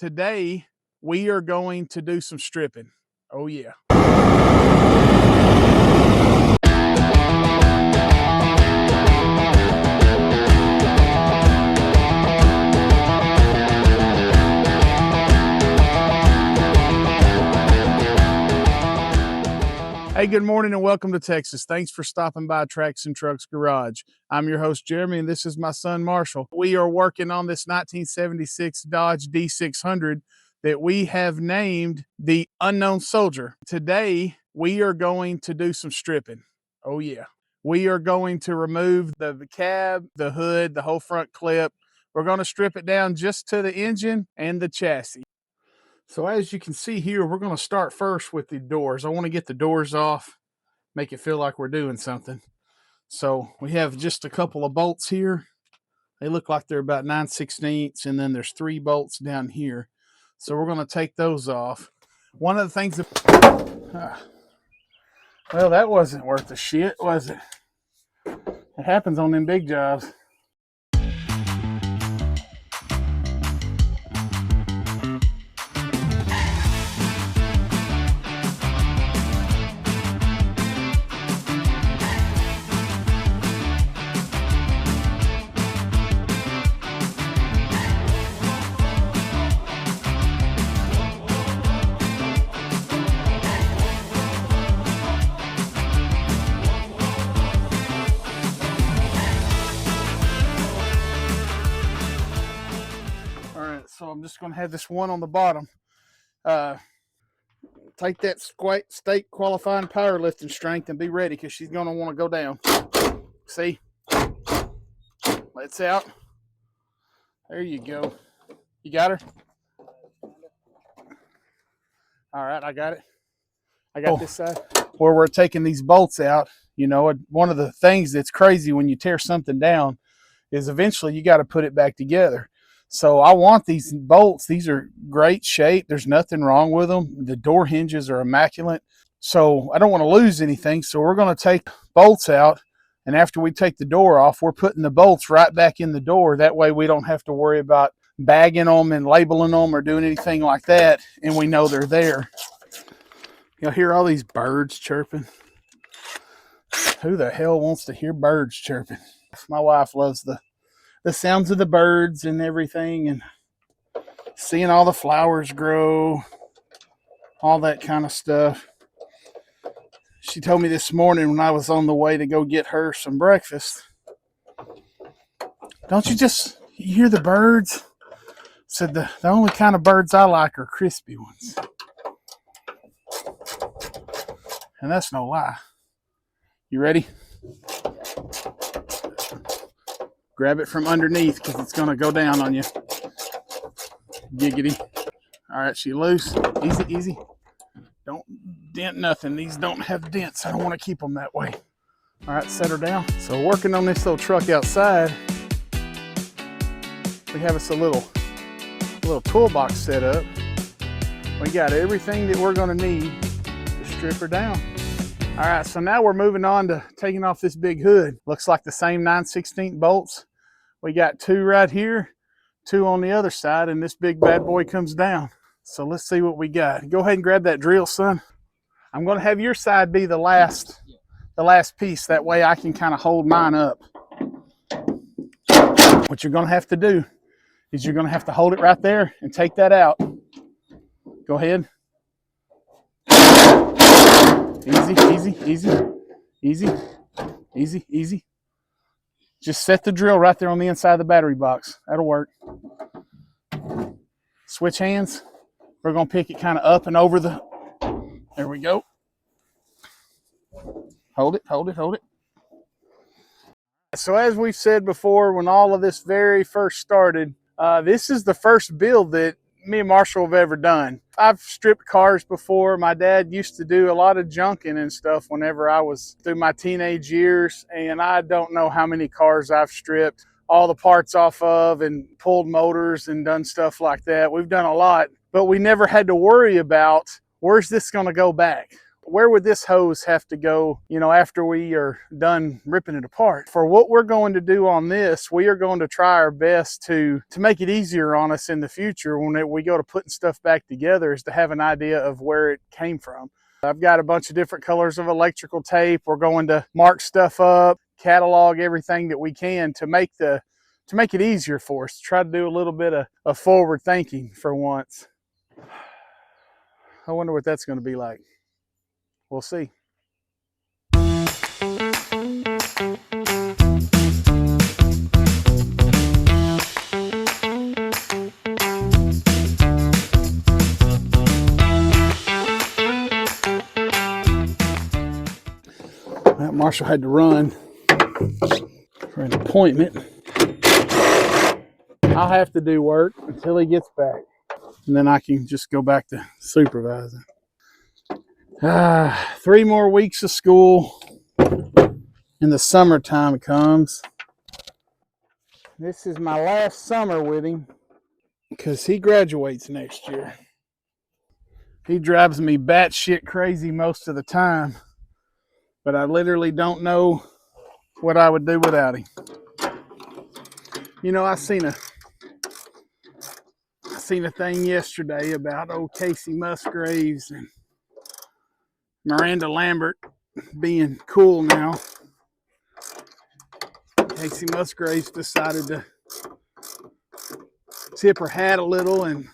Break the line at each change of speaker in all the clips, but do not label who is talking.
Today, we are going to do some stripping. Oh yeah. Hey, good morning and welcome to Texas. Thanks for stopping by Tracks and Trucks Garage. I'm your host, Jeremy, and this is my son, Marshall. We are working on this 1976 Dodge D600 that we have named the Unknown Soldier. Today, we are going to do some stripping. Oh yeah. We are going to remove the cab, the hood, the whole front clip. We're going to strip it down just to the engine and the chassis. So as you can see here, we're going to start first with the doors. I want to get the doors off, make it feel like we're doing something. So we have just a couple of bolts here. They look like they're about 9/16, and then there's 3 bolts down here. So we're going to take those off. One of the things that, well, that wasn't worth a shit, was it? It happens on them big jobs. So I'm just going to have this one on the bottom. Take that state qualifying powerlifting strength and be ready, because she's going to want to go down. See? Let's out. There you go. You got her? All right, I got it. I got this side. Where we're taking these bolts out, you know, one of the things that's crazy when you tear something down is eventually you got to put it back together. So I want these bolts. These are great shape. There's nothing wrong with them. The door hinges are immaculate. So I don't want to lose anything. So we're going to take bolts out. And after we take the door off, we're putting the bolts right back in the door. That way we don't have to worry about bagging them and labeling them or doing anything like that. And we know they're there. You'll hear all these birds chirping. Who the hell wants to hear birds chirping? My wife loves the sounds of the birds and everything, and seeing all the flowers grow, all that kind of stuff. She told me this morning when I was on the way to go get her some breakfast, don't you just hear the birds? Said the only kind of birds I like are crispy ones. And that's no lie. You ready? Grab it from underneath, because it's going to go down on you. Giggity. All right, she loose. Easy, easy. Don't dent nothing. These don't have dents. I don't want to keep them that way. All right, set her down. So working on this little truck outside, we have us a little toolbox set up. We got everything that we're going to need to strip her down. All right, so now we're moving on to taking off this big hood. Looks like the same 9/16 bolts. We got 2 right here, 2 on the other side, and this big bad boy comes down. So let's see what we got. Go ahead and grab that drill, son. I'm going to have your side be the last piece. That way I can kind of hold mine up. What you're going to have to do is you're going to have to hold it right there and take that out. Go ahead. Easy, easy, easy, easy, easy, easy. Just set the drill right there on the inside of the battery box. That'll work. Switch hands. We're going to pick it kind of up and over the... There we go. Hold it, hold it, hold it. So as we've said before, when all of this very first started, this is the first build that me and Marshall have ever done. I've stripped cars before. My dad used to do a lot of junking and stuff whenever I was through my teenage years, and I don't know how many cars I've stripped all the parts off of and pulled motors and done stuff like that. We've done a lot, but we never had to worry about where's this going to go back. where would this hose have to go, you know, after we are done ripping it apart? For what we're going to do on this, we are going to try our best to make it easier on us in the future when we go to putting stuff back together, is to have an idea of where it came from. I've got a bunch of different colors of electrical tape. We're going to mark stuff up, catalog everything that we can to make it easier for us, to try to do a little bit of forward thinking for once. I wonder what that's going to be like. We'll see. Marshall had to run for an appointment. I'll have to do work until he gets back, and then I can just go back to supervising. 3 more weeks of school, and the summertime comes. This is my last summer with him because he graduates next year. He drives me batshit crazy most of the time, but I literally don't know what I would do without him. You know, I seen a thing yesterday about old Casey Musgraves and Miranda Lambert being cool now. Casey Musgraves decided to tip her hat a little and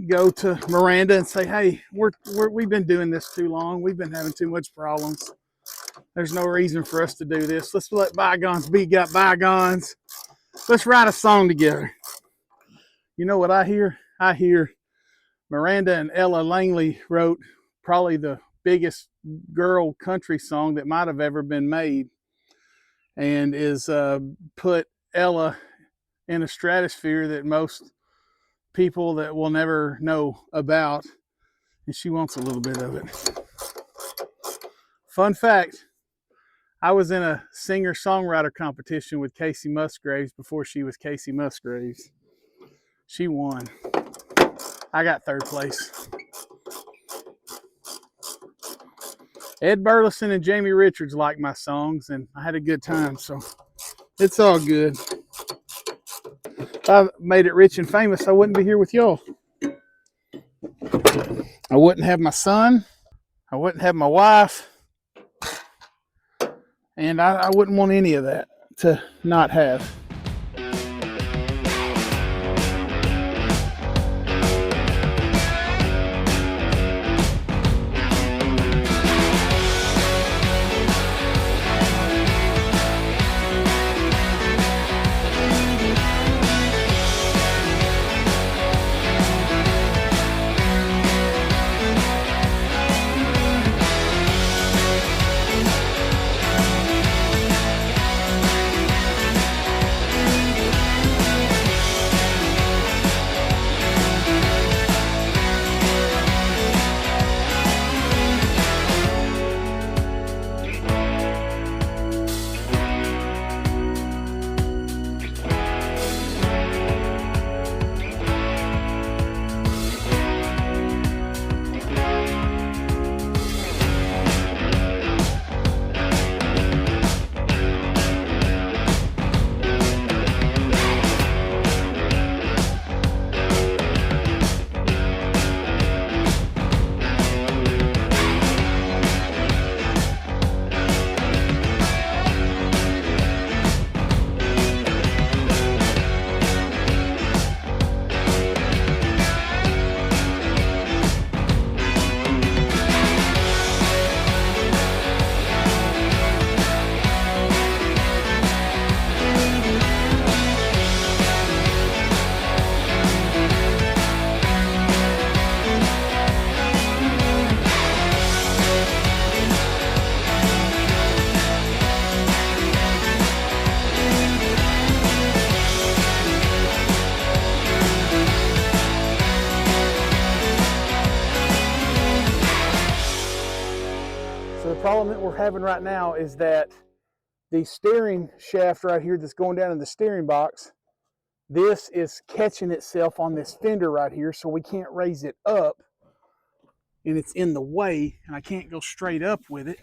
go to Miranda and say, hey, we've been doing this too long. We've been having too much problems. There's no reason for us to do this. Let's let bygones be bygones. Let's write a song together. You know what I hear? I hear Miranda and Ella Langley wrote probably the biggest girl country song that might have ever been made, and is put Ella in a stratosphere that most people that will never know about, and she wants a little bit of it. Fun fact, I was in a singer-songwriter competition with Casey Musgraves before she was Casey Musgraves. She won. I got 3rd place. Ed Burleson and Jamie Richards liked my songs, and I had a good time, so it's all good. If I made it rich and famous, I wouldn't be here with y'all. I wouldn't have my son. I wouldn't have my wife. And I wouldn't want any of that to not have. problem that we're having right now is that the steering shaft right here that's going down in the steering box, this is catching itself on this fender right here, so we can't raise it up and it's in the way and I can't go straight up with it.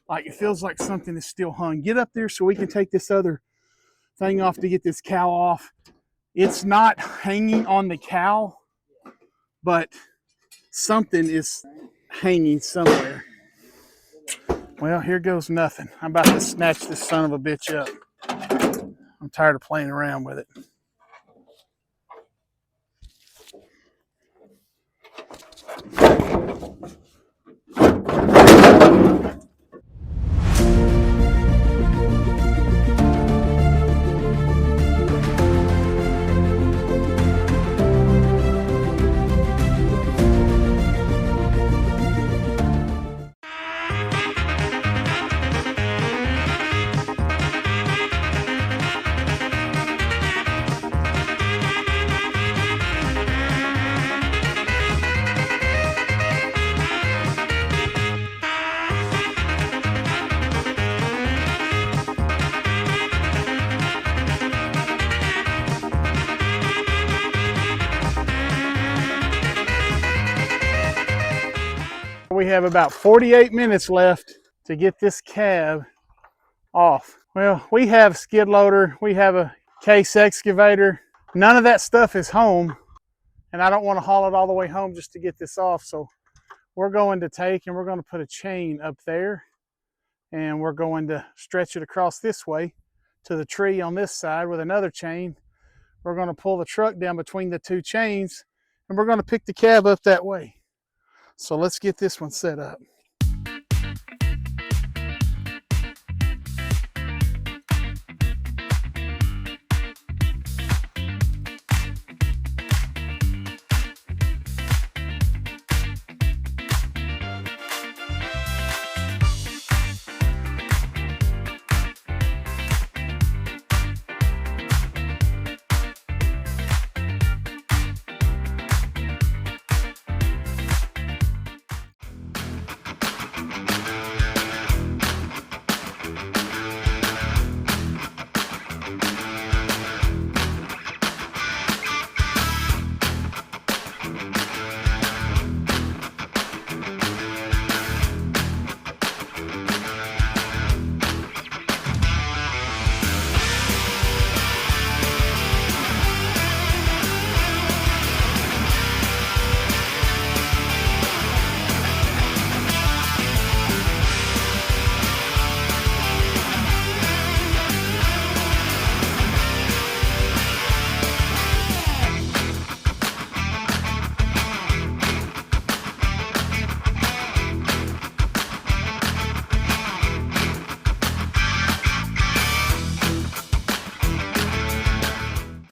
Like it feels like something is still hung. Get up there so we can take this other thing off to get this cowl off. It's not hanging on the cowl, but something is hanging somewhere. Well, here goes nothing. I'm about to snatch this son of a bitch up. I'm tired of playing around with it. We have about 48 minutes left to get this cab off. Well, we have a skid loader, we have a case excavator. None of that stuff is home, and I don't want to haul it all the way home just to get this off. So we're going to take and we're going to put a chain up there, and we're going to stretch it across this way to the tree on this side with another chain. We're going to pull the truck down between the two chains, and we're going to pick the cab up that way. So let's get this one set up.